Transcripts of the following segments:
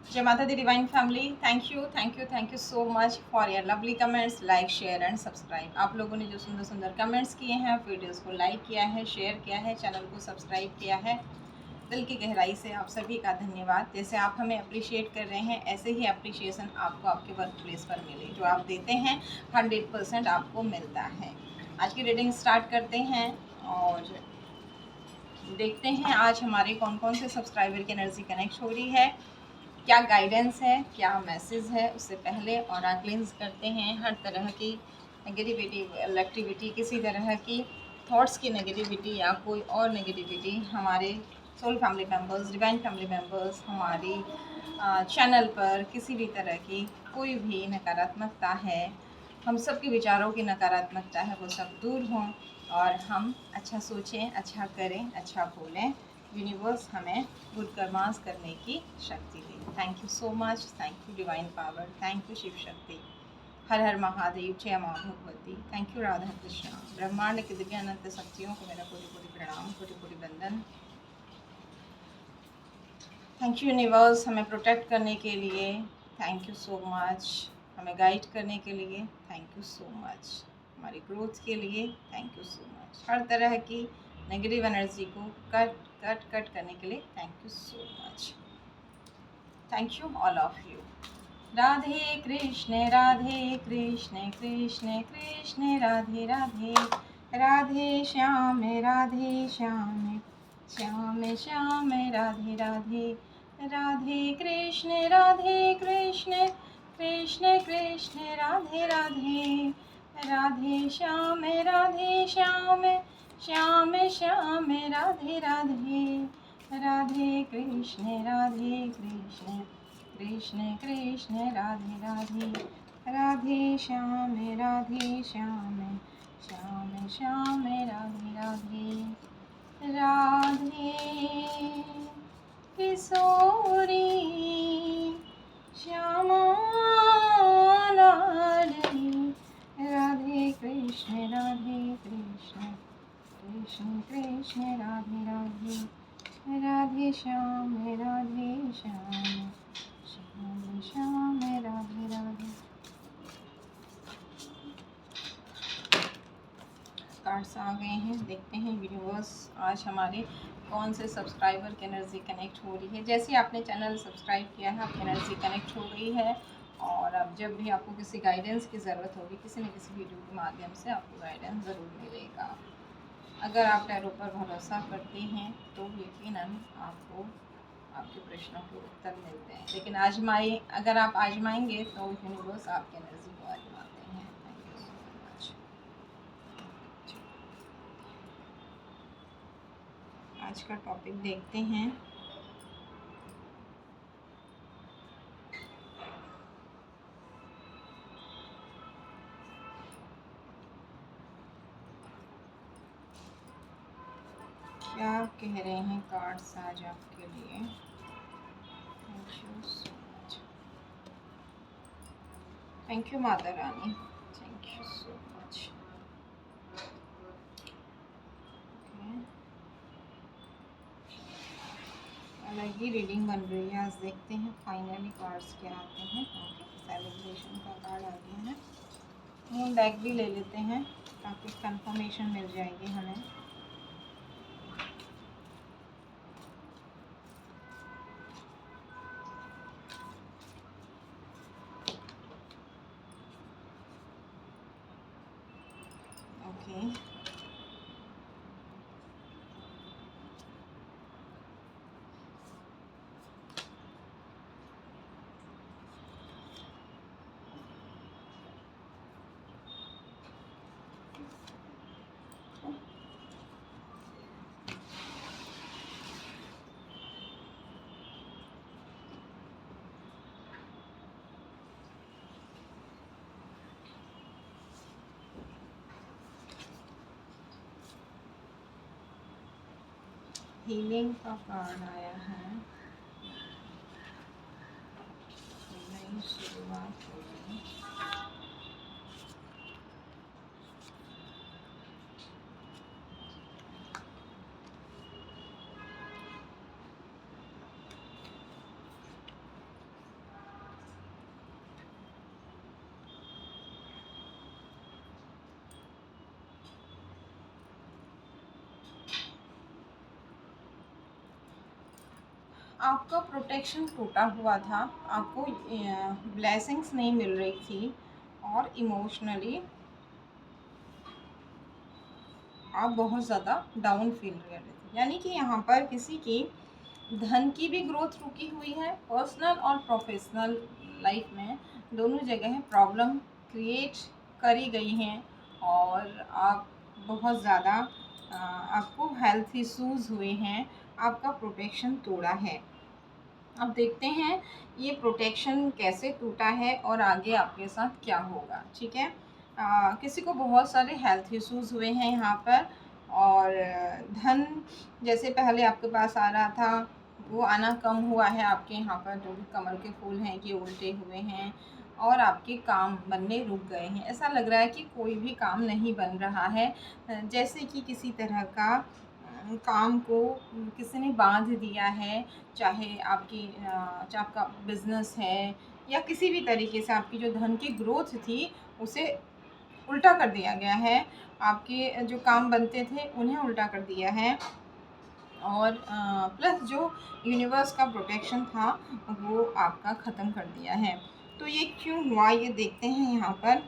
जय माता दी divine family, thank you so much for your lovely comments, like share and subscribe. आप लोगों ने जो सुंदर सुंदर कमेंट्स किए हैं, वीडियोस को लाइक किया है, शेयर किया है, चैनल को सब्सक्राइब किया है, दिल की गहराई से आप सभी का धन्यवाद। जैसे आप हमें अप्रिशिएट कर रहे हैं, ऐसे ही अप्रिशिएशन आपको आपके वर्क प्लेस पर मिले। जो आप देते हैं 100% आपको मिलता है। आज की रीडिंग स्टार्ट करते हैं और देखते हैं आज हमारे कौन कौन से सब्सक्राइबर की एनर्जी कनेक्ट हो रही है, क्या गाइडेंस है, क्या मैसेज है। उससे पहले और क्लेंस करते हैं हर तरह की नेगेटिविटी, एक्टिविटी, किसी तरह की थॉट्स की नेगेटिविटी या कोई और नेगेटिविटी हमारे soul family members, divine family members, हमारी चैनल पर किसी भी तरह की कोई भी नकारात्मकता है, हम सब के विचारों की नकारात्मकता है, वो सब दूर हों और हम अच्छा सोचें, अच्छा करें, अच्छा बोलें। यूनिवर्स हमें गुड कर्मास करने की शक्ति दे। Thank you so much, thank you divine power, thank you Shiva Shakti, हर हर महादेव, जय माँ भगवती, थैंक यू राधा कृष्णा। ब्रह्मांड की दिव्य अनंत शक्तियों को मेरा कोटि कोटि प्रणाम, कोटि कोटि वंदन। थैंक यू यूनिवर्स हमें प्रोटेक्ट करने के लिए, थैंक यू सो मच। हमें गाइड करने के लिए थैंक यू सो मच। हमारी ग्रोथ के लिए थैंक यू सो मच। हर तरह की नेगेटिव एनर्जी को कट कट कट करने के लिए thank you so much. Thank you all of you. Radhe Krishna Krishna Krishna Radhe Radhe, Radhe Shyam Shyam Shyam Shyam Radhe Radhe, Radhe Krishna Krishna Krishna Krishna Radhe Radhe, Radhe Shyam Shyam Shyam Radhe Radhe, Radhe Krishna Krishna Krishna Radhe Radhe, Radhe Shyam Shyam Shyam Shyam Radhe Radhe, Radhe Kishori Shyama Ladli, Radhe Krishna Krishna Krishna Radhe Radhe, Radhe Shyam Shyam Shyam Shyam Radhe Radhe. Cards आ गए हैं, देखते हैं यूनिवर्स आज हमारे कौन से सब्सक्राइबर की एनर्जी कनेक्ट हो रही है। जैसे ही आपने चैनल सब्सक्राइब किया है, आपकी एनर्जी कनेक्ट हो गई है और अब जब भी आपको किसी गाइडेंस की ज़रूरत होगी, किसी न किसी वीडियो के माध्यम से आपको गाइडेंस ज़रूर मिलेगा। अगर आप टैरो पर भरोसा करते हैं तो यकीनन आपको आपके प्रश्नों के उत्तर मिलते हैं। लेकिन अगर आप आजमाएंगे तो यूनिवर्स आपकी एनर्जी को आजमाते हैं। Thank you so much. आज का टॉपिक देखते हैं। क्या कह रहे हैं कार्ड्स आज आपके लिए। Thank you so much. Thank you Mata Rani, thank you so much. अलग ही रीडिंग बन रही है। आज देखते हैं फाइनली कार्ड्स क्या आते हैं। सेलिब्रेशन का कार्ड आ गया है। मून डेक भी ले लेते हैं ताकि कंफर्मेशन मिल जाएगी हमें। ओके, हीलिंग का कार्ड आया है। नई शुरुआत होगी। आपका प्रोटेक्शन टूटा हुआ था, आपको ब्लेसिंग्स नहीं मिल रही थी और इमोशनली आप बहुत ज़्यादा डाउन फील कर रहे थे। यानी कि यहाँ पर किसी की धन की भी ग्रोथ रुकी हुई है, पर्सनल और प्रोफेशनल लाइफ में दोनों जगह प्रॉब्लम क्रिएट करी गई हैं और आप बहुत ज़्यादा आपको हेल्थ इश्यूज़ हुए हैं, आपका प्रोटेक्शन तोड़ा है। अब देखते हैं ये प्रोटेक्शन कैसे टूटा है और आगे आपके साथ क्या होगा। ठीक है, किसी को बहुत सारे हेल्थ इश्यूज़ हुए हैं यहाँ पर, और धन जैसे पहले आपके पास आ रहा था वो आना कम हुआ है। आपके यहाँ पर जो भी कमल के फूल हैं ये उल्टे हुए हैं और आपके काम बनने रुक गए हैं। ऐसा लग रहा है कि कोई भी काम नहीं बन रहा है, जैसे कि किसी तरह का काम को किसी ने बांध दिया है। चाहे आपका बिजनेस है या किसी भी तरीके से आपकी जो धन की ग्रोथ थी उसे उल्टा कर दिया गया है। आपके जो काम बनते थे उन्हें उल्टा कर दिया है और प्लस जो यूनिवर्स का प्रोटेक्शन था वो आपका ख़त्म कर दिया है। तो ये क्यों हुआ ये देखते हैं यहाँ पर।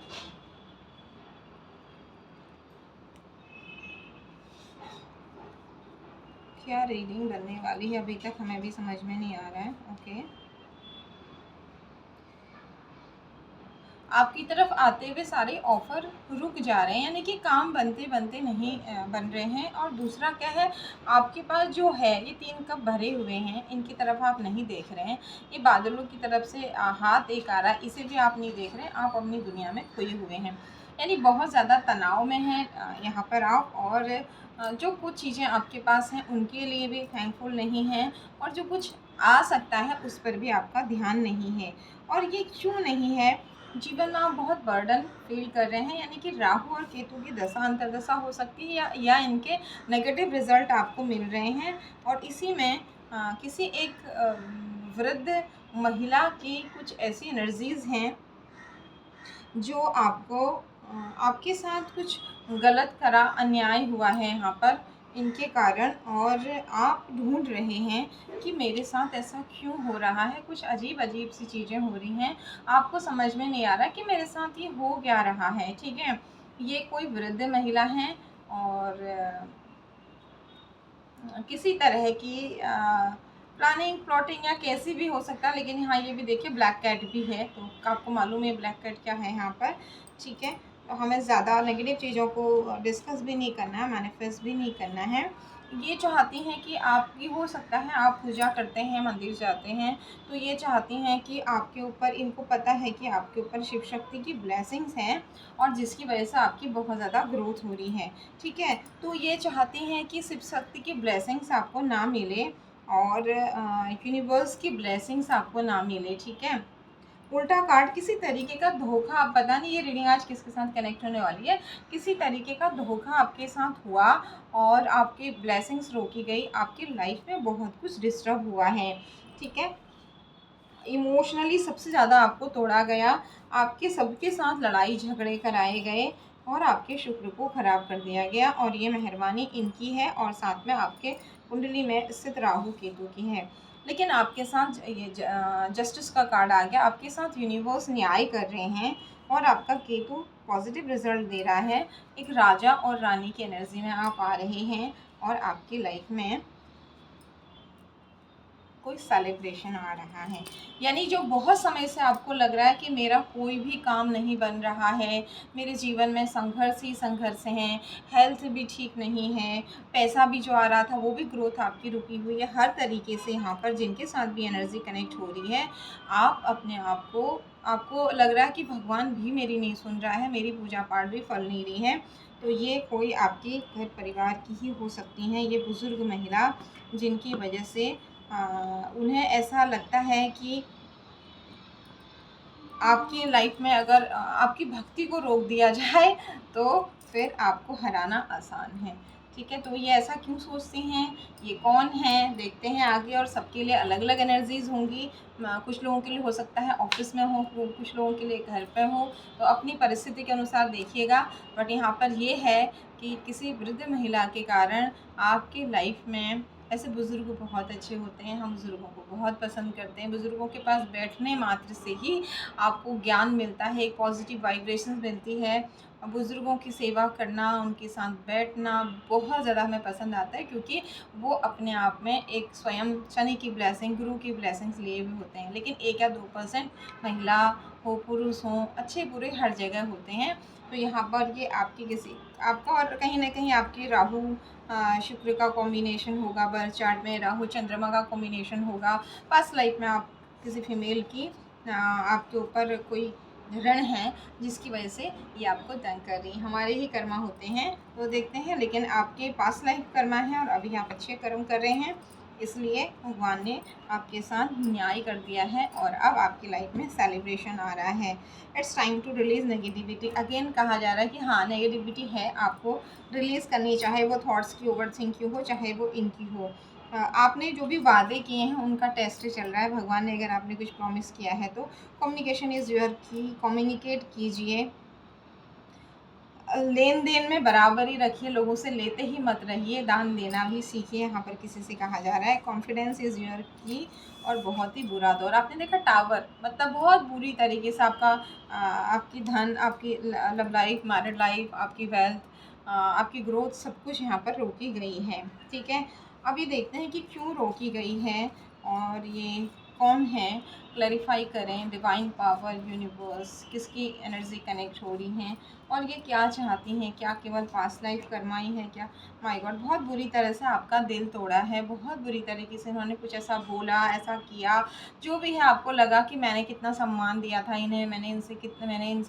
क्या रीडिंग बनने वाली है अभी तक हमें भी समझ में नहीं आ रहा है। ओके, आपकी तरफ आते हुए सारे ऑफ़र रुक जा रहे हैं, यानी कि काम बनते बनते नहीं बन रहे हैं। और दूसरा क्या है, आपके पास जो है ये 3 कप भरे हुए हैं, इनकी तरफ आप नहीं देख रहे हैं। ये बादलों की तरफ से हाथ एक आ रहा है, इसे भी आप नहीं देख रहे हैं। आप अपनी दुनिया में खोए हुए हैं, यानी बहुत ज़्यादा तनाव में हैं यहाँ पर आप। और जो कुछ चीज़ें आपके पास हैं उनके लिए भी थैंकफुल नहीं हैं, और जो कुछ आ सकता है उस पर भी आपका ध्यान नहीं है। और ये क्यों नहीं है, जीवन में आप बहुत बर्डन फील कर रहे हैं, यानी कि राहु और केतु की दशा अंतर्दशा हो सकती है या इनके नेगेटिव रिजल्ट आपको मिल रहे हैं। और इसी में किसी एक वृद्ध महिला की कुछ ऐसी एनर्जीज़ हैं जो आपको आपके साथ कुछ गलत करा, अन्याय हुआ है यहाँ पर इनके कारण, और आप ढूंढ रहे हैं कि मेरे साथ ऐसा क्यों हो रहा है। कुछ अजीब अजीब सी चीज़ें हो रही हैं, आपको समझ में नहीं आ रहा कि मेरे साथ ये हो क्या रहा है। ठीक है, ये कोई वृद्ध महिला है और किसी तरह की प्लानिंग प्लॉटिंग या कैसी भी हो सकता है। लेकिन हाँ, ये भी देखिए ब्लैक कैट भी है, तो आपको मालूम है ब्लैक कैट क्या है यहाँ पर। ठीक है, तो हमें ज़्यादा नेगेटिव चीज़ों को डिस्कस भी नहीं करना है, मैनिफेस्ट भी नहीं करना है। ये चाहती हैं कि आपकी, हो सकता है आप पूजा करते हैं, मंदिर जाते हैं, तो ये चाहती हैं कि आपके ऊपर, इनको पता है कि आपके ऊपर शिव शक्ति की ब्लेसिंग्स हैं और जिसकी वजह से आपकी बहुत ज़्यादा ग्रोथ हो रही है। ठीक है, तो ये चाहती हैं कि शिव शक्ति की ब्लेसिंग्स आपको ना मिले और यूनिवर्स की ब्लेसिंग्स आपको ना मिले। ठीक है, उल्टा कार्ड किसी तरीके का धोखा, आप पता नहीं ये रीडिंग आज किसके साथ कनेक्ट होने वाली है। किसी तरीके का धोखा आपके साथ हुआ और आपकी ब्लेसिंग्स रोकी गई, आपकी लाइफ में बहुत कुछ डिस्टर्ब हुआ है। ठीक है, इमोशनली सबसे ज़्यादा आपको तोड़ा गया, आपके सबके साथ लड़ाई झगड़े कराए गए और आपके शुक्र को ख़राब कर दिया गया। और ये मेहरबानी इनकी है और साथ में आपके कुंडली में स्थित राहु केतु की है। लेकिन आपके साथ ये जस्टिस का कार्ड आ गया, आपके साथ यूनिवर्स न्याय कर रहे हैं और आपका केतु पॉजिटिव रिजल्ट दे रहा है। एक राजा और रानी की एनर्जी में आप आ रहे हैं और आपकी लाइफ में कोई सेलिब्रेशन आ रहा है। यानी जो बहुत समय से आपको लग रहा है कि मेरा कोई भी काम नहीं बन रहा है, मेरे जीवन में संघर्ष ही संघर्ष हैं, हेल्थ भी ठीक नहीं है, पैसा भी जो आ रहा था वो भी ग्रोथ आपकी रुकी हुई है। हर तरीके से यहाँ पर जिनके साथ भी एनर्जी कनेक्ट हो रही है, आप अपने आप को, आपको लग रहा है कि भगवान भी मेरी नहीं सुन रहा है, मेरी पूजा पाठ भी फल नहीं रही है। तो ये कोई आपके घर परिवार की ही हो सकती हैं, ये बुज़ुर्ग महिला, जिनकी वजह से उन्हें ऐसा लगता है कि आपकी लाइफ में अगर आपकी भक्ति को रोक दिया जाए तो फिर आपको हराना आसान है। ठीक है, तो ये ऐसा क्यों सोचती हैं, ये कौन है, देखते हैं आगे। और सबके लिए अलग अलग एनर्जीज़ होंगी। कुछ लोगों के लिए हो सकता है ऑफिस में हो, कुछ लोगों के लिए घर पे हो, तो अपनी परिस्थिति के अनुसार देखिएगा। बट यहाँ पर ये है कि किसी वृद्ध महिला के कारण आपकी लाइफ में ऐसे बुज़ुर्ग बहुत अच्छे होते हैं, हम बुज़ुर्गों को बहुत पसंद करते हैं। बुज़ुर्गों के पास बैठने मात्र से ही आपको ज्ञान मिलता है, एक पॉज़िटिव वाइब्रेशंस मिलती है। बुज़ुर्गों की सेवा करना, उनके साथ बैठना बहुत ज़्यादा हमें पसंद आता है, क्योंकि वो अपने आप में एक स्वयं शनि की ब्लेसिंग, गुरु की ब्लेसिंग्स लिए हुए होते हैं। लेकिन 1 या 2% महिला हो, पुरुष हों, अच्छे-बुरे हर जगह होते हैं। तो यहाँ पर ये आपकी किसी आपका और कहीं न कहीं आपकी राहु शुक्र का कॉम्बिनेशन होगा, बर्थ चार्ट में राहु चंद्रमा का कॉम्बिनेशन होगा। पास्ट लाइफ में आप किसी फीमेल की आपके ऊपर कोई ऋण है, जिसकी वजह से ये आपको तंग कर रही हैं। हमारे ही कर्मा होते हैं, तो देखते हैं, लेकिन आपके पास्ट लाइफ कर्मा है और अभी आप अच्छे कर्म कर रहे हैं, इसलिए भगवान ने आपके साथ न्याय कर दिया है और अब आपकी लाइफ में सेलिब्रेशन आ रहा है। It's time to release negativity. Again कहा जा रहा है कि हाँ, नेगेटिविटी है, आपको रिलीज़ करनी, चाहे वो थॉट्स की ओवर थिंकिंग हो, चाहे वो इनकी हो। आपने जो भी वादे किए हैं उनका टेस्ट चल रहा है। भगवान ने, अगर आपने कुछ प्रॉमिस किया है तो कम्युनिकेशन इज़ योर की, कम्युनिकेट कीजिए। लेन देन में बराबरी रखिए, लोगों से लेते ही मत रहिए, दान देना भी सीखिए, यहाँ पर किसी से कहा जा रहा है। कॉन्फिडेंस इज़ योर की। और बहुत ही बुरा दौर आपने देखा, टावर मतलब बहुत बुरी तरीके से आपका आपकी धन, आपकी लव लाइफ, मैरिड लाइफ, आपकी वेल्थ, आपकी ग्रोथ, सब कुछ यहाँ पर रोकी गई है। ठीक है, अब ये देखते हैं कि क्यों रोकी गई है और ये कौन है, क्लैरिफाई करें। डिवाइन पावर, यूनिवर्स, किसकी एनर्जी कनेक्ट हो रही हैं और ये क्या चाहती हैं? क्या केवल पास्ट लाइफ कर्माई है क्या? माय गॉड, बहुत बुरी तरह से आपका दिल तोड़ा है, बहुत बुरी तरीके से इन्होंने कुछ ऐसा बोला, ऐसा किया, जो भी है। आपको लगा कि मैंने कितना सम्मान दिया था इन्हें, मैंने इनसे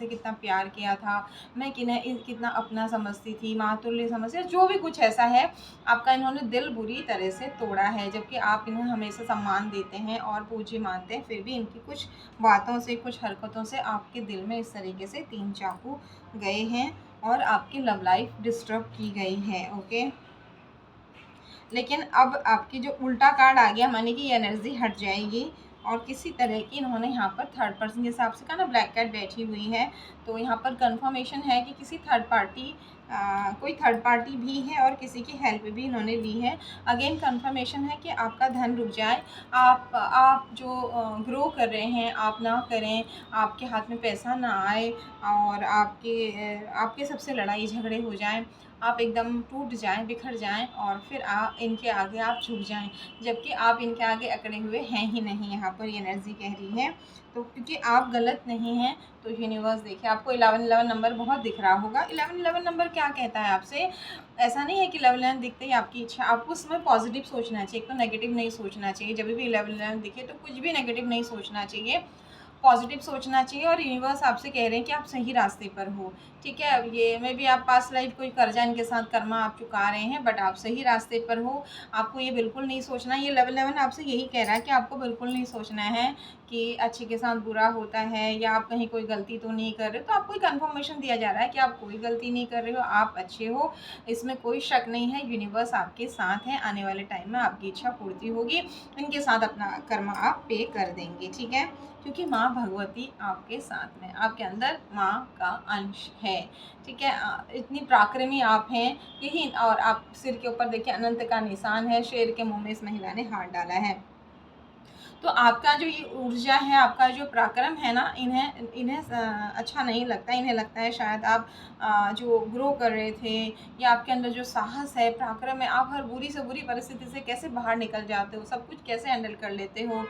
कितना प्यार किया था, मैं कितना अपना समझती थी, मातुल्य समझती, जो भी कुछ ऐसा है, आपका इन्होंने दिल बुरी तरह से तोड़ा है। जबकि आप इन्हें हमेशा सम्मान देते हैं और पूज्य मानते हैं, फिर भी इनकी कुछ बातों से, कुछ हरकतों से आपके दिल में इस तरीके से 3 चाकू गए हैं और आपकी लव लाइफ डिस्टर्ब की गई है। ओके, लेकिन अब आपकी जो उल्टा कार्ड आ गया, माने कि ये एनर्जी हट जाएगी और किसी तरह की इन्होंने यहाँ पर थर्ड पर्सन, जैसे आपसे कहा ना ब्लैक कैट बैठी हुई है, तो यहाँ पर कंफर्मेशन है कि किसी थर्ड पार्टी, कोई थर्ड पार्टी भी है और किसी की हेल्प भी इन्होंने ली है। अगेन कंफर्मेशन है कि आपका धन रुक जाए, आप जो ग्रो कर रहे हैं आप ना करें, आपके हाथ में पैसा ना आए और आपके सबसे लड़ाई झगड़े हो जाएं, आप एकदम टूट जाएं, बिखर जाएं और फिर इनके आगे आप झुक जाएं, जबकि आप इनके आगे अकड़े हुए हैं ही नहीं। यहाँ पर ये एनर्जी कह रही है, तो क्योंकि आप गलत नहीं हैं, तो यूनिवर्स देखिए, आपको 1111 नंबर बहुत दिख रहा होगा। 1111 नंबर क्या कहता है आपसे? ऐसा नहीं है कि 1111 दिखते ही आपकी इच्छा, आपको उसमें पॉजिटिव सोचना चाहिए, एक तो नेगेटिव नहीं सोचना चाहिए। जब भी 1111 दिखे तो कुछ भी नेगेटिव नहीं सोचना चाहिए, पॉजिटिव सोचना चाहिए। और यूनिवर्स आपसे कह रहे हैं कि आप सही रास्ते पर हो। ठीक है, अब ये मे बी आप पास्ट लाइफ कोई कर्जा इनके साथ कर्मा आप चुका रहे हैं, बट आप सही रास्ते पर हो। आपको ये बिल्कुल नहीं सोचना, ये लेवल 11 आपसे यही कह रहा है कि आपको बिल्कुल नहीं सोचना है कि अच्छे के साथ बुरा होता है या आप कहीं कोई गलती तो नहीं कर रहे। तो आपको एक कन्फर्मेशन दिया जा रहा है कि आप कोई गलती नहीं कर रहे हो, आप अच्छे हो, इसमें कोई शक नहीं है। यूनिवर्स आपके साथ है, आने वाले टाइम में आपकी इच्छा पूर्ति होगी, इनके साथ अपना कर्मा आप पे कर देंगे। ठीक है, क्योंकि माँ भगवती आपके साथ में, आपके अंदर माँ का अंश है। ठीक है, इतनी पराक्रमी आप हैं, यही। और आप सिर के ऊपर देखिए अनंत का निशान है, शेर के मुंह में इस महिला ने हाथ डाला है। तो आपका जो ये ऊर्जा है, आपका जो पराक्रम है ना, इन्हें इन्हें अच्छा नहीं लगता। इन्हें लगता है शायद आप जो ग्रो कर रहे थे, या आपके अंदर जो साहस है, पराक्रम है, आप हर बुरी से बुरी परिस्थिति से कैसे बाहर निकल जाते हो, सब कुछ कैसे हैंडल कर लेते हो,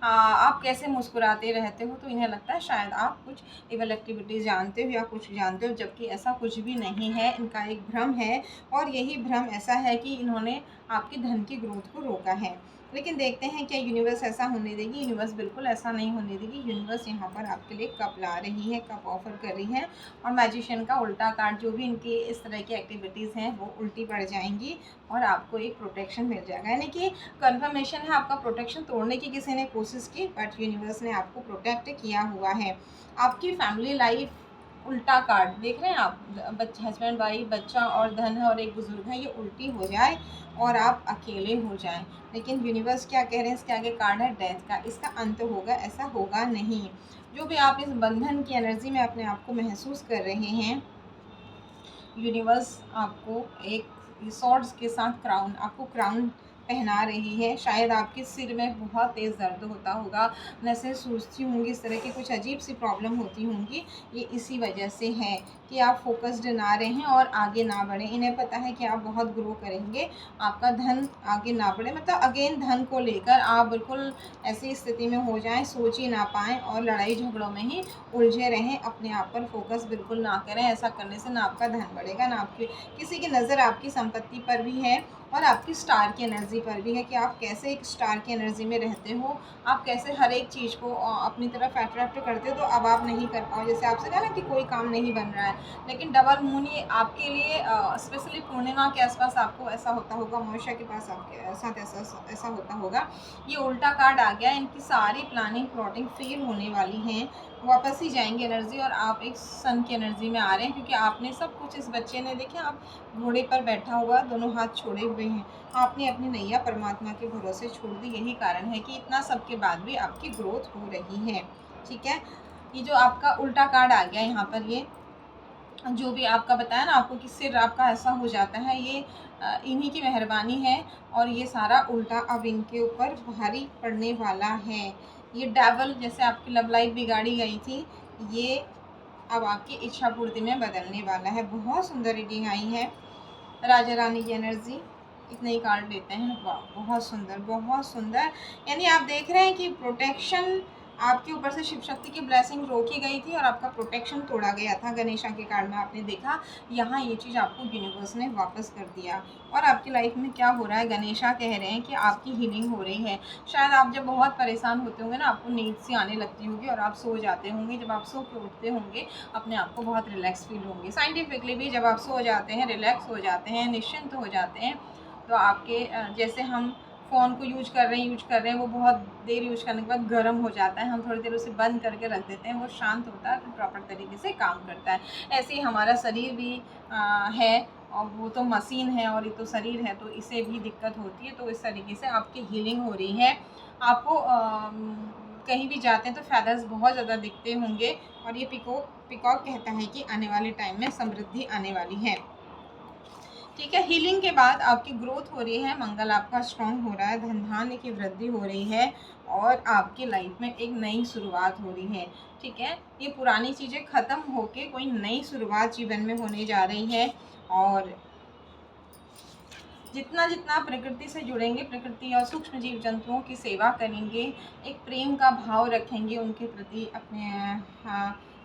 आप कैसे मुस्कुराते रहते हो। तो इन्हें लगता है शायद आप कुछ इवल एक्टिविटीज़ जानते हो या कुछ जानते हो, जबकि ऐसा कुछ भी नहीं है। इनका एक भ्रम है और यही भ्रम ऐसा है कि इन्होंने आपकी धन की ग्रोथ को रोका है। लेकिन देखते हैं क्या यूनिवर्स ऐसा होने देगी? यूनिवर्स बिल्कुल ऐसा नहीं होने देगी। यूनिवर्स यहाँ पर आपके लिए कप ला रही है, कप ऑफर कर रही है। और मैजिशियन का उल्टा कार्ड, जो भी इनकी इस तरह की एक्टिविटीज़ हैं वो उल्टी पड़ जाएंगी और आपको एक प्रोटेक्शन मिल जाएगा। यानी कि कन्फर्मेशन है, आपका प्रोटेक्शन तोड़ने की किसी ने कोशिश की, बट यूनिवर्स ने आपको प्रोटेक्ट किया हुआ है। आपकी फैमिली लाइफ उल्टा कार्ड देख रहे हैं आप, बच्चा, हस्बैंड वाइफ, बच्चा और धन है और एक बुजुर्ग है, ये उल्टी हो जाए और आप अकेले हो जाएं। लेकिन यूनिवर्स क्या कह रहे हैं? इसके आगे कार्ड है डेथ का, इसका अंत होगा, ऐसा होगा नहीं। जो भी आप इस बंधन की एनर्जी में अपने आप को महसूस कर रहे हैं, यूनिवर्स आपको एक सॉर्ड्स के साथ क्राउन, आपको क्राउन पहना रही है। शायद आपके सिर में बहुत तेज़ दर्द होता होगा, नसें सूजती होंगी, इस तरह की कुछ अजीब सी प्रॉब्लम होती होंगी। ये इसी वजह से है कि आप फोकस्ड ना रहें और आगे ना बढ़ें। इन्हें पता है कि आप बहुत ग्रो करेंगे, आपका धन आगे ना बढ़े, मतलब अगेन धन को लेकर आप बिल्कुल ऐसी स्थिति में हो जाएं, सोच ही ना पाएँ और लड़ाई झगड़ों में ही उलझे रहें। अपने आप पर फोकस बिल्कुल ना करें। ऐसा करने से ना आपका धन बढ़ेगा, ना आपकी किसी की नज़र आपकी संपत्ति पर भी है और आपकी स्टार की एनर्जी पर भी है कि आप कैसे एक स्टार की एनर्जी में रहते हो, आप कैसे हर एक चीज़ को अपनी तरफ अट्रैक्ट करते हो। तो अब आप नहीं कर पाओ, जैसे आपसे कहा ना कि कोई काम नहीं बन रहा है, लेकिन डबल मून ये आपके लिए स्पेशली पूर्णिमा के आसपास आपको ऐसा होता होगा, अमावस्या के पास आपके साथ ऐसा होता होगा। ये उल्टा कार्ड आ गया, इनकी सारी प्लानिंग प्लॉटिंग फेल होने वाली हैं, वापस ही जाएंगे एनर्जी और आप एक सन की एनर्जी में आ रहे हैं, क्योंकि आपने सब कुछ, इस बच्चे ने देखे आप घोड़े पर बैठा हुआ दोनों हाथ छोड़े हुए हैं, आपने अपनी नैया परमात्मा के भरोसे छोड़ दी। यही कारण है कि इतना सब के बाद भी आपकी ग्रोथ हो रही है। ठीक है, ये जो आपका उल्टा कार्ड आ गया यहाँ पर, ये जो भी आपका बताया ना आपको कि सिर आपका ऐसा हो जाता है, ये इन्हीं की मेहरबानी है और ये सारा उल्टा अब इनके ऊपर भारी पड़ने वाला है। ये डेविल जैसे आपकी लव लाइफ बिगाड़ी गई थी, ये अब आपकी इच्छा पूर्ति में बदलने वाला है। बहुत सुंदर रीडिंग आई है। राजा रानी की एनर्जी, इतने ही कार्ड लेते हैं। वाह, बहुत सुंदर, बहुत सुंदर। यानी आप देख रहे हैं कि प्रोटेक्शन आपके ऊपर से शिव शक्ति की ब्लेसिंग रोकी गई थी और आपका प्रोटेक्शन तोड़ा गया था। गणेशा के कार्ड में आपने देखा, यहाँ ये चीज़ आपको यूनिवर्स ने वापस कर दिया। और आपकी लाइफ में क्या हो रहा है, गणेशा कह रहे हैं कि आपकी हीलिंग हो रही है। शायद आप जब बहुत परेशान होते होंगे ना, आपको नींद सी आने लगती होगी और आप सो जाते होंगे। जब आप सो के उठते होंगे, अपने आप को बहुत रिलैक्स फील होंगे। साइंटिफिकली भी जब आप सो जाते हैं, रिलैक्स हो जाते हैं, निश्चिंत हो जाते हैं, तो आपके जैसे हम फ़ोन को यूज कर रहे हैं, वो बहुत देर यूज करने के बाद गर्म हो जाता है, हम थोड़ी देर उसे बंद करके रख देते हैं, वो शांत होता है, फिर प्रॉपर तरीके से काम करता है। ऐसे ही हमारा शरीर भी है, और वो तो मशीन है और ये तो शरीर है, तो इसे भी दिक्कत होती है। तो इस तरीके से आपकी हीलिंग हो रही है। आपको कहीं भी जाते हैं तो फेदर्स बहुत ज़्यादा दिखते होंगे और ये पिकॉक कहता है कि आने वाले टाइम में समृद्धि आने वाली है। ठीक है, हीलिंग के बाद आपकी ग्रोथ हो रही है, मंगल आपका स्ट्रॉन्ग हो रहा है, धन धान्य की वृद्धि हो रही है और आपकी लाइफ में एक नई शुरुआत हो रही है। ठीक है, ये पुरानी चीज़ें ख़त्म होके कोई नई शुरुआत जीवन में होने जा रही है। और जितना जितना प्रकृति से जुड़ेंगे, प्रकृति और सूक्ष्म जीव जंतुओं की सेवा करेंगे, एक प्रेम का भाव रखेंगे उनके प्रति,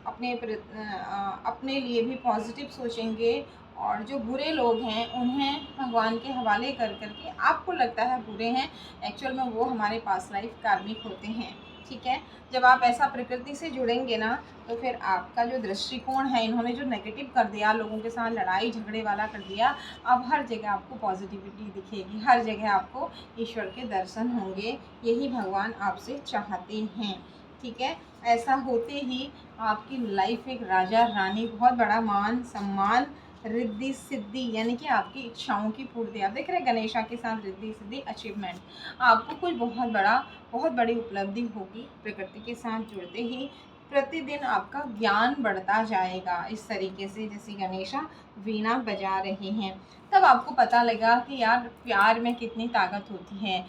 अपने लिए भी पॉजिटिव सोचेंगे, और जो बुरे लोग हैं उन्हें भगवान के हवाले कर करके, आपको लगता है बुरे हैं, एक्चुअल में वो हमारे पास लाइफ कार्मिक होते हैं। ठीक है, जब आप ऐसा प्रकृति से जुड़ेंगे ना, तो फिर आपका जो दृष्टिकोण है, इन्होंने जो नेगेटिव कर दिया, लोगों के साथ लड़ाई झगड़े वाला कर दिया, अब हर जगह आपको पॉजिटिविटी दिखेगी, हर जगह आपको ईश्वर के दर्शन होंगे। यही भगवान आपसे चाहते हैं। ठीक है, ऐसा होते ही आपकी लाइफ एक राजा रानी, बहुत बड़ा मान सम्मान, रिद्धि सिद्धि, यानी कि आपकी इच्छाओं की पूर्ति। आप देख रहे हैं गणेशा के साथ रिद्धि सिद्धि, अचीवमेंट, आपको कोई बहुत बड़ी उपलब्धि होगी प्रकृति के साथ जुड़ते ही। प्रतिदिन आपका ज्ञान बढ़ता जाएगा। इस तरीके से जैसे गणेशा वीणा बजा रहे हैं, तब आपको पता लगा कि यार प्यार में कितनी ताकत होती है।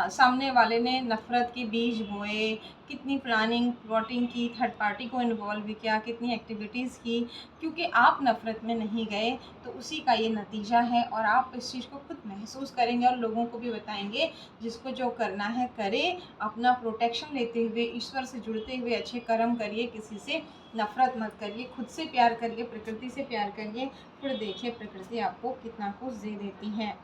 सामने वाले ने नफ़रत के बीज बोए, कितनी प्लानिंग प्लॉटिंग की, थर्ड पार्टी को इन्वॉल्व किया, कितनी एक्टिविटीज़ की, क्योंकि आप नफ़रत में नहीं गए, तो उसी का ये नतीजा है। और आप इस चीज़ को खुद महसूस करेंगे और लोगों को भी बताएंगे। जिसको जो करना है करे, अपना प्रोटेक्शन लेते हुए, ईश्वर से जुड़ते हुए अच्छे कर्म करिए, किसी से नफ़रत मत करिए, खुद से प्यार करिए, प्रकृति से प्यार करिए, फिर देखिए प्रकृति आपको कितना कुछ दे देती है।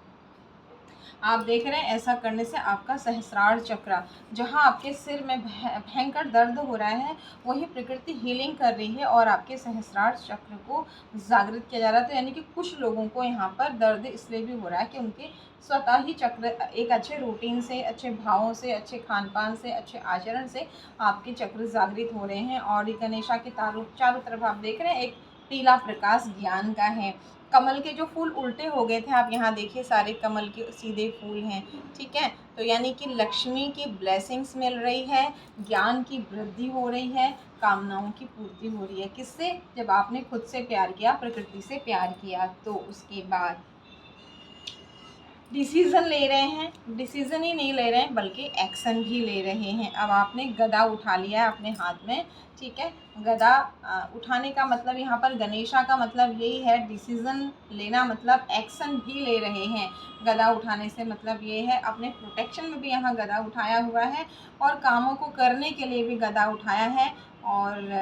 आप देख रहे हैं ऐसा करने से आपका सहस्रार चक्र, जहां आपके सिर में भयंकर दर्द हो रहा है, वही प्रकृति हीलिंग कर रही है और आपके सहस्रार चक्र को जागृत किया जा रहा है। तो यानी कि कुछ लोगों को यहाँ पर दर्द इसलिए भी हो रहा है कि उनके स्वतः ही चक्र एक अच्छे रूटीन से, अच्छे भावों से, अच्छे खान पान से, अच्छे आचरण से आपके चक्र जागृत हो रहे हैं। और गणेशा के चारों तरफ आप देख रहे हैं एक पीला प्रकाश ज्ञान का है। कमल के जो फूल उल्टे हो गए थे, आप यहाँ देखिए सारे कमल के सीधे फूल हैं। ठीक है, तो यानी कि लक्ष्मी की ब्लेसिंग्स मिल रही है, ज्ञान की वृद्धि हो रही है, कामनाओं की पूर्ति हो रही है। किससे? जब आपने खुद से प्यार किया, प्रकृति से प्यार किया। तो उसके बाद डिसीज़न ले रहे हैं, डिसीज़न ही नहीं ले रहे हैं बल्कि एक्शन भी ले रहे हैं। अब आपने गदा उठा लिया है अपने हाथ में, ठीक है। गदा उठाने का मतलब यहाँ पर गणेशा का मतलब यही है, डिसीज़न लेना मतलब एक्शन भी ले रहे हैं। गदा उठाने से मतलब ये है, अपने प्रोटेक्शन में भी यहाँ गदा उठाया हुआ है और कामों को करने के लिए भी गदा उठाया है। और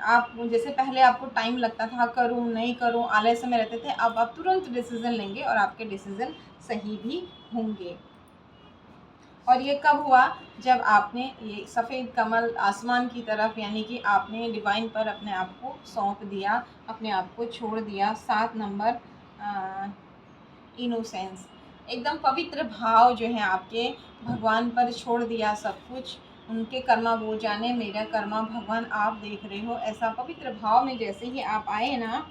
आप जैसे पहले आपको टाइम लगता था, करूँ नहीं करूँ, आलस्य में रहते थे, अब आप तुरंत डिसीज़न लेंगे और आपके डिसीज़न सही भी होंगे। और ये कब हुआ? जब आपने ये सफ़ेद कमल आसमान की तरफ, यानी कि आपने डिवाइन पर अपने आप को सौंप दिया, अपने आप को छोड़ दिया। 7 नंबर इनोसेंस, एकदम पवित्र भाव जो है आपके भगवान पर छोड़ दिया सब कुछ। उनके कर्मा वो जाने, मेरा कर्मा भगवान आप देख रहे हो, ऐसा पवित्र भाव में जैसे ही आप आए ना,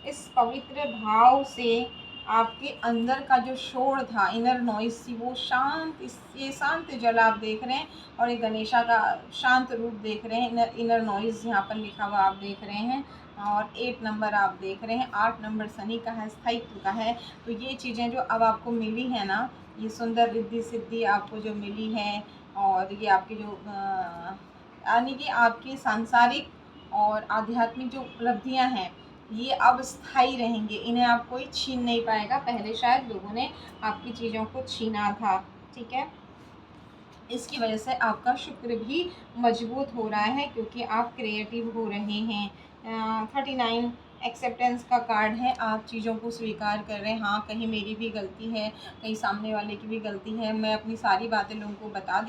इस पवित्र भाव से आपके अंदर का जो शोर था, इनर नॉइज़ थी, वो शांत, ये शांत जल आप देख रहे हैं और ये गणेशा का शांत रूप देख रहे हैं। इनर नॉइज़ यहाँ पर लिखा हुआ आप देख रहे हैं। और 8 नंबर आप देख रहे हैं, 8 नंबर शनि का है, स्थायित्व का है। तो ये चीज़ें जो अब आपको मिली है ना, ये सुंदर रिद्धि सिद्धि आपको जो मिली है, और ये आपकी जो यानी कि आपकी सांसारिक और आध्यात्मिक जो उपलब्धियां हैं, ये अब स्थायी रहेंगे, इन्हें आप कोई छीन नहीं पाएगा। पहले शायद लोगों ने आपकी चीज़ों को छीना था, ठीक है। इसकी वजह से आपका शुक्र भी मजबूत हो रहा है क्योंकि आप क्रिएटिव हो रहे हैं। 39 एक्सेप्टेंस का कार्ड है, आप चीज़ों को स्वीकार कर रहे हैं। हाँ, कहीं मेरी भी गलती है, कहीं सामने वाले की भी गलती है, मैं अपनी सारी बातें लोगों को बता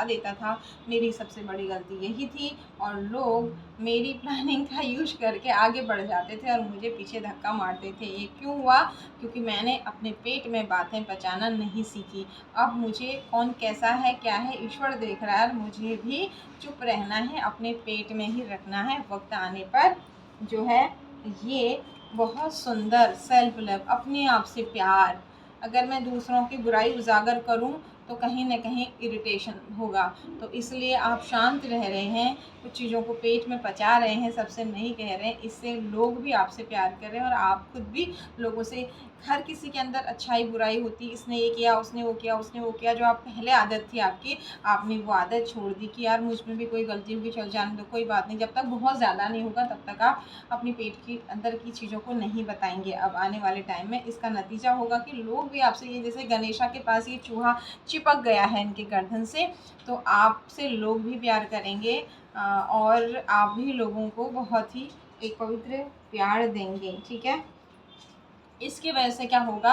देता था, मेरी सबसे बड़ी गलती यही थी। और लोग मेरी प्लानिंग का यूज़ करके आगे बढ़ जाते थे और मुझे पीछे धक्का मारते थे। ये क्यों हुआ? क्योंकि मैंने अपने पेट में बातें पचाना नहीं सीखी। अब मुझे कौन कैसा है, क्या है, ईश्वर देख रहा है, मुझे भी चुप रहना है, अपने पेट में ही रखना है। वक्त आने पर जो है ये बहुत सुंदर सेल्फ लव, अपने आप से प्यार। अगर मैं दूसरों की बुराई उजागर करूं तो कहीं न कहीं इरिटेशन होगा, तो इसलिए आप शांत रह रहे हैं, कुछ चीज़ों को पेट में पचा रहे हैं, सबसे नहीं कह रहे हैं। इससे लोग भी आपसे प्यार कर रहे हैं और आप खुद भी लोगों से, हर किसी के अंदर अच्छाई बुराई होती, इसने ये किया, उसने वो किया, उसने वो किया। जो आप पहले आदत थी आपकी, आपने वो आदत छोड़ दी कि यार मुझ में भी कोई गलती होगी, चल जाने दो, कोई बात नहीं। जब तक बहुत ज़्यादा नहीं होगा तब तक आप अपनी पेट की अंदर की चीज़ों को नहीं बताएंगे। अब आने वाले टाइम में इसका नतीजा होगा कि लोग भी आपसे, ये जैसे गणेशा के पास ये चूहा चिपक गया है इनके गर्दन से, तो आपसे लोग भी प्यार करेंगे और आप भी लोगों को बहुत ही एक पवित्र प्यार देंगे, ठीक है। इसकी वजह से क्या होगा?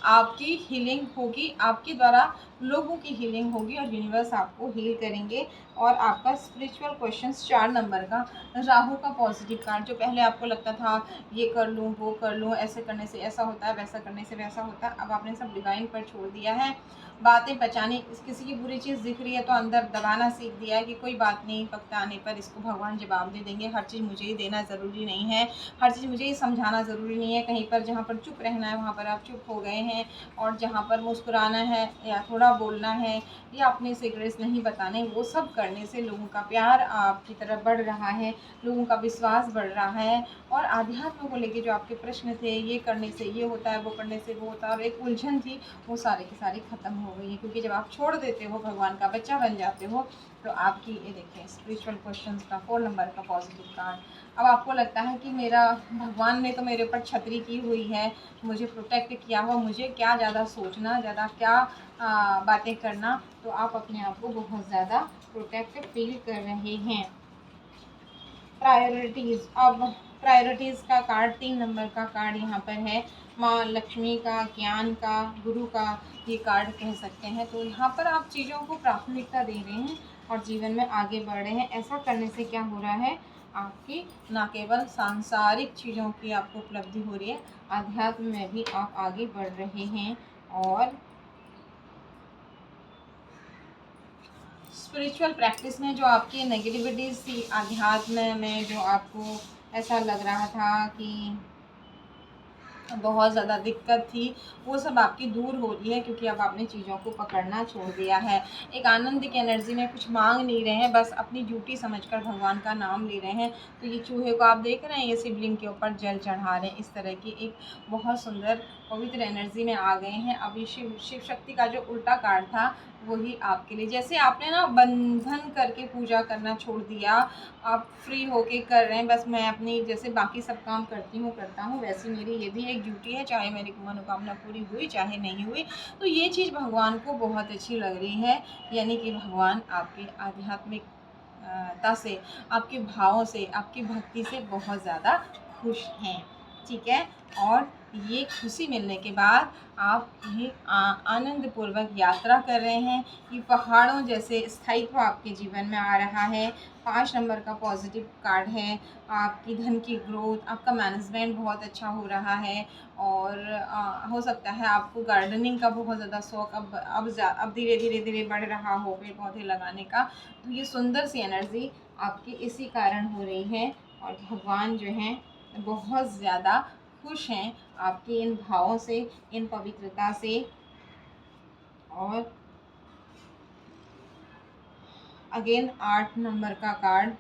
आपकी हीलिंग होगी, आपके द्वारा लोगों की हीलिंग होगी और यूनिवर्स आपको हील करेंगे। और आपका स्पिरिचुअल क्वेश्चंस 4 नंबर का राहु का पॉजिटिव कार्ड, जो पहले आपको लगता था ये कर लूँ, वो कर लूँ, ऐसे करने से ऐसा होता है, वैसा करने से वैसा होता है, अब आपने सब डिवाइन पर छोड़ दिया है। बातें बचाने, किसी की बुरी चीज़ दिख रही है तो अंदर दबाना सीख दिया है कि कोई बात नहीं, वक्त आने पर इसको भगवान जवाब दे देंगे, हर चीज़ मुझे ही देना ज़रूरी नहीं है, हर चीज़ मुझे ही समझाना ज़रूरी नहीं है। कहीं पर जहाँ पर चुप रहना है वहाँ पर आप चुप हो गए हैं, और जहाँ पर मुस्कुराना है या थोड़ा बोलना है या अपने सीक्रेट्स नहीं बताने, वो सब करने से लोगों का प्यार आपकी तरफ बढ़ रहा है, लोगों का विश्वास बढ़ रहा है। और आध्यात्म को लेके जो आपके प्रश्न थे, ये करने से ये होता है, वो करने से वो होता है, और एक उलझन थी, वो सारी की सारी ख़त्म हो गई है। क्योंकि जब आप छोड़ देते हो, भगवान का बच्चा बन जाते हो, तो आपकी ये देखें स्पिरिचुअल क्वेश्चंस का 4 नंबर का पॉजिटिव कार्ड। अब आपको लगता है कि मेरा भगवान ने तो मेरे ऊपर छतरी की हुई है, मुझे प्रोटेक्ट किया हुआ, मुझे क्या ज़्यादा सोचना, ज़्यादा क्या बातें करना। तो आप अपने आप को बहुत ज़्यादा प्रोटेक्ट फील कर रहे हैं। प्रायोरिटीज़, अब प्रायोरिटीज़ का कार्ड 3 नंबर का कार्ड यहाँ पर है, माँ लक्ष्मी का, ज्ञान का, गुरु का ये कार्ड कह सकते हैं। तो यहाँ पर आप चीज़ों को प्राथमिकता दे रहे हैं और जीवन में आगे बढ़ रहे हैं। ऐसा करने से क्या हो रहा है? आपकी ना केवल सांसारिक चीज़ों की आपको उपलब्धि हो रही है, आध्यात्म में भी आप आगे बढ़ रहे हैं। और स्पिरिचुअल प्रैक्टिस में जो आपकी नेगेटिविटीज़ थी, अध्यात्म में जो आपको ऐसा लग रहा था कि बहुत ज़्यादा दिक्कत थी, वो सब आपकी दूर हो रही है, क्योंकि अब आपने चीज़ों को पकड़ना छोड़ दिया है। एक आनंद की एनर्जी में कुछ मांग नहीं रहे हैं, बस अपनी ड्यूटी समझकर भगवान का नाम ले रहे हैं। तो ये चूहे को आप देख रहे हैं, ये शिवलिंग के ऊपर जल चढ़ा रहे हैं। इस तरह की एक बहुत सुंदर पवित्र एनर्जी में आ गए हैं। अभी शिव शिव शक्ति का जो उल्टा कार्ड था वही आपके लिए, जैसे आपने ना बंधन करके पूजा करना छोड़ दिया, आप फ्री होके कर रहे हैं, बस मैं अपनी जैसे बाकी सब काम करता हूँ वैसे मेरी ये भी एक ड्यूटी है, चाहे मेरी मनोकामना पूरी हुई चाहे नहीं हुई। तो ये चीज़ भगवान को बहुत अच्छी लग रही है, यानी कि भगवान आपके आध्यात्मिक ता से, आपके भावों से, आपकी भक्ति से बहुत ज़्यादा खुश हैं, ठीक है। और ये खुशी मिलने के बाद आप ये आनंद पूर्वक यात्रा कर रहे हैं। ये पहाड़ों जैसे स्थायित्व आपके जीवन में आ रहा है। 5 नंबर का पॉजिटिव कार्ड है। आपकी धन की ग्रोथ, आपका मैनेजमेंट बहुत अच्छा हो रहा है। और हो सकता है आपको गार्डनिंग का बहुत ज़्यादा शौक अब धीरे धीरे धीरे बढ़ रहा हो, पेड़ पौधे लगाने का। तो ये सुंदर सी एनर्जी आपकी इसी कारण हो रही है। और भगवान जो हैं बहुत ज़्यादा खुश हैं आपके इन भावों से, इन पवित्रता से। और अगेन 8 नंबर का कार्ड,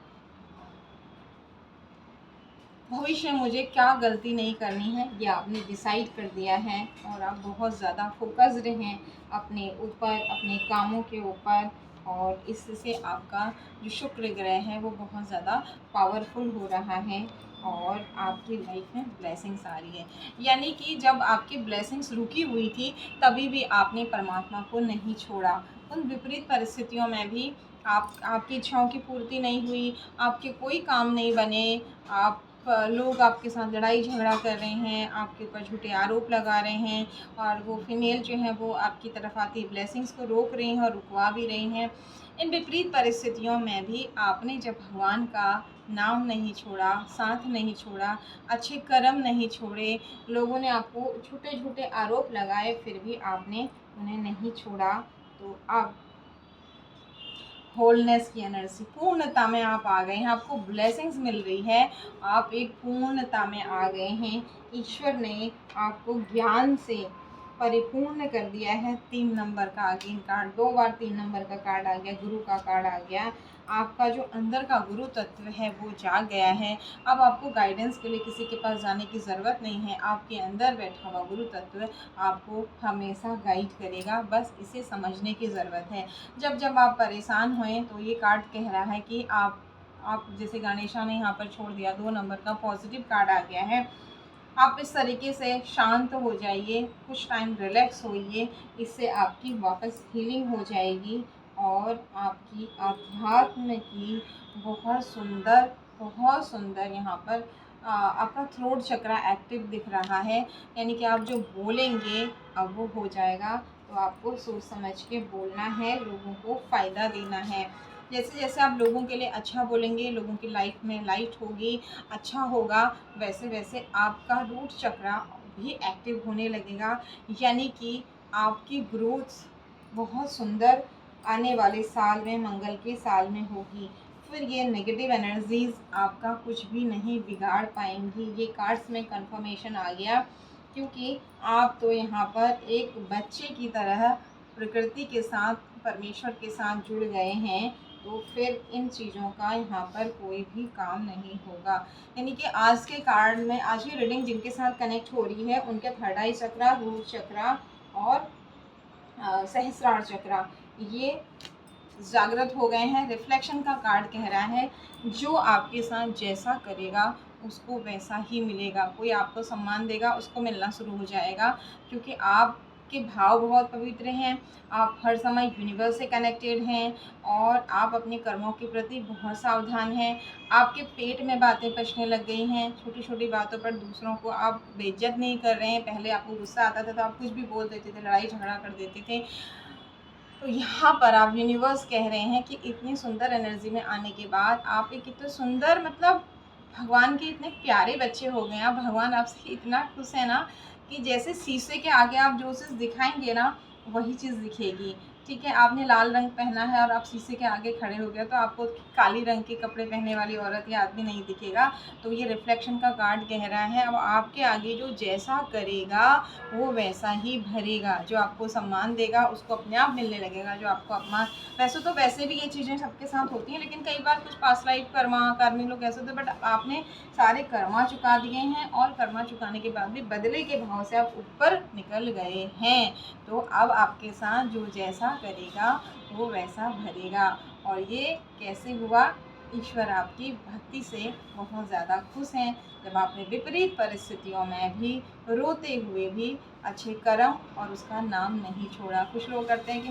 भविष्य में मुझे क्या गलती नहीं करनी है ये आपने डिसाइड कर दिया है। और आप बहुत ज़्यादा फोकस्ड हैं अपने ऊपर, अपने कामों के ऊपर। और इससे आपका जो शुक्र ग्रह है वो बहुत ज़्यादा पावरफुल हो रहा है। और आपकी लाइफ में ब्लेसिंग्स आ रही है, यानी कि जब आपकी ब्लेसिंग्स रुकी हुई थी तभी भी आपने परमात्मा को नहीं छोड़ा। उन विपरीत परिस्थितियों में भी आपकी इच्छाओं की पूर्ति नहीं हुई, आपके कोई काम नहीं बने, आप लोग आपके साथ लड़ाई झगड़ा कर रहे हैं, आपके ऊपर झूठे आरोप लगा रहे हैं। और वो फीमेल जो है वो आपकी तरफ आती ब्लेसिंग्स को रोक रही हैं और रुकवा भी रही हैं। इन विपरीत परिस्थितियों में भी आपने जब भगवान का नाम नहीं छोड़ा, साथ नहीं छोड़ा, अच्छे कर्म नहीं छोड़े, लोगों ने आपको झूठे झूठे आरोप लगाए फिर भी आपने उन्हें नहीं छोड़ा, तो आप होलनेस की एनर्जी, पूर्णता में आप आ गए हैं। आपको ब्लेसिंग्स मिल रही है, आप एक पूर्णता में आ गए हैं। ईश्वर ने आपको ज्ञान से परिपूर्ण कर दिया है। 3 नंबर का अगेन कार्ड, 2 बार 3 नंबर का कार्ड आ गया, गुरु का कार्ड आ गया। आपका जो अंदर का गुरु तत्व है वो जाग गया है। अब आपको गाइडेंस के लिए किसी के पास जाने की ज़रूरत नहीं है। आपके अंदर बैठा हुआ गुरु तत्व आपको हमेशा गाइड करेगा, बस इसे समझने की ज़रूरत है। जब जब आप परेशान होएं तो ये कार्ड कह रहा है कि आप जैसे गणेशा ने यहाँ पर छोड़ दिया, 2 नंबर का पॉजिटिव कार्ड आ गया है। आप इस तरीके से शांत हो जाइए, कुछ टाइम रिलैक्स होइए, इससे आपकी वापस हीलिंग हो जाएगी। और आपकी आध्यात्म की बहुत सुंदर यहाँ पर आपका थ्रोट चक्रा एक्टिव दिख रहा है, यानी कि आप जो बोलेंगे अब वो हो जाएगा। तो आपको सोच समझ के बोलना है, लोगों को फ़ायदा देना है। जैसे जैसे आप लोगों के लिए अच्छा बोलेंगे, लोगों की लाइफ में लाइट होगी, अच्छा होगा, वैसे वैसे आपका रूट चक्रा भी एक्टिव होने लगेगा, यानी कि आपकी ग्रोथ बहुत सुंदर आने वाले साल में, मंगल के साल में होगी। फिर ये नेगेटिव एनर्जीज़ आपका कुछ भी नहीं बिगाड़ पाएंगी। ये कार्ड्स में कंफर्मेशन आ गया, क्योंकि आप तो यहाँ पर एक बच्चे की तरह प्रकृति के साथ, परमेश्वर के साथ जुड़ गए हैं। तो फिर इन चीज़ों का यहाँ पर कोई भी काम नहीं होगा। यानी कि आज के कार्ड में, आज की रीडिंग जिनके साथ कनेक्ट हो रही है उनके थर्ड आई चक्रा, रूट चक्रा और सहस्रार चक्रा ये जागृत हो गए हैं। रिफ्लेक्शन का कार्ड कह रहा है जो आपके साथ जैसा करेगा उसको वैसा ही मिलेगा। कोई आपको सम्मान देगा, उसको मिलना शुरू हो जाएगा, क्योंकि आपके भाव बहुत पवित्र हैं। आप हर समय यूनिवर्स से कनेक्टेड हैं और आप अपने कर्मों के प्रति बहुत सावधान हैं। आपके पेट में बातें पचने लग गई हैं, छोटी छोटी बातों पर दूसरों को आप बेइज्जत नहीं कर रहे हैं। पहले आपको गुस्सा आता था तो आप कुछ भी बोल देते थे, लड़ाई झगड़ा कर देते थे। तो यहाँ पर आप यूनिवर्स कह रहे हैं कि इतनी सुंदर एनर्जी में आने के बाद आप एक इतने सुंदर, मतलब भगवान के इतने प्यारे बच्चे हो गए हैं। भगवान आपसे इतना खुश है ना कि जैसे शीशे के आगे आप जो चीज़ दिखाएंगे ना वही चीज़ दिखेगी। ठीक है, आपने लाल रंग पहना है और आप शीशे के आगे खड़े हो गए तो आपको काली रंग के कपड़े पहनने वाली औरत या आदमी नहीं दिखेगा। तो ये रिफ्लेक्शन का कार्ड कह रहा है अब आपके आगे जो जैसा करेगा वो वैसा ही भरेगा। जो आपको सम्मान देगा उसको अपने आप मिलने लगेगा, जो आपको अपमान, वैसे तो वैसे भी ये चीज़ें सबके साथ होती हैं, लेकिन कई बार कुछ पास्ट लाइफ कर्मा कर्मी लोग ऐसे होते हैं, बट आपने सारे कर्मा चुका दिए हैं और कर्मा चुकाने के बाद भी बदले के भाव से आप ऊपर निकल गए हैं। तो अब आपके साथ जो जैसा करेगा वो वैसा भरेगा। और ये कैसे हुआ? ईश्वर आपकी भक्ति से बहुत ज़्यादा खुश हैं। जब आपने विपरीत परिस्थितियों में भी रोते हुए भी अच्छे कर्म और उसका नाम नहीं छोड़ा। कुछ लोग करते हैं कि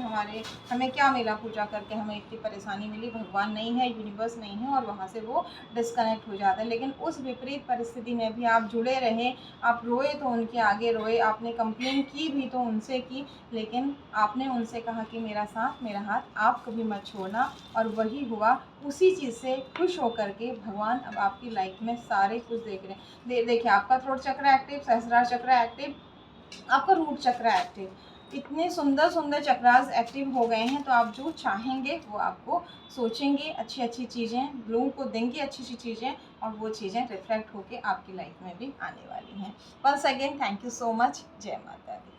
हमें क्या मिला पूजा करके, हमें इतनी परेशानी मिली, भगवान नहीं है, यूनिवर्स नहीं है, और वहाँ से वो डिस्कनेक्ट हो जाता है। लेकिन उस विपरीत परिस्थिति में भी आप जुड़े रहे, आप रोए तो उनके आगे रोए, आपने कंप्लेन की भी तो उनसे की, लेकिन आपने उनसे कहा कि मेरा साथ मेरा हाथ आप कभी मत छोड़ना, और वही हुआ। उसी चीज़ से खुश होकर के भगवान अब आपकी लाइफ में सारे कुछ देख रहे हैं। देखिए, आपका थ्रोट चक्र एक्टिव, सहस्रार चक्र एक्टिव, आपका रूट चक्र एक्टिव, इतने सुंदर सुंदर चक्रास एक्टिव हो गए हैं। तो आप जो चाहेंगे वो आपको सोचेंगे, अच्छी अच्छी चीज़ें लोगों को देंगे, अच्छी अच्छी चीज़ें, और वो चीज़ें रिफ्लेक्ट होके आपकी लाइफ में भी आने वाली हैं। Once again thank you so much. जय माता दी।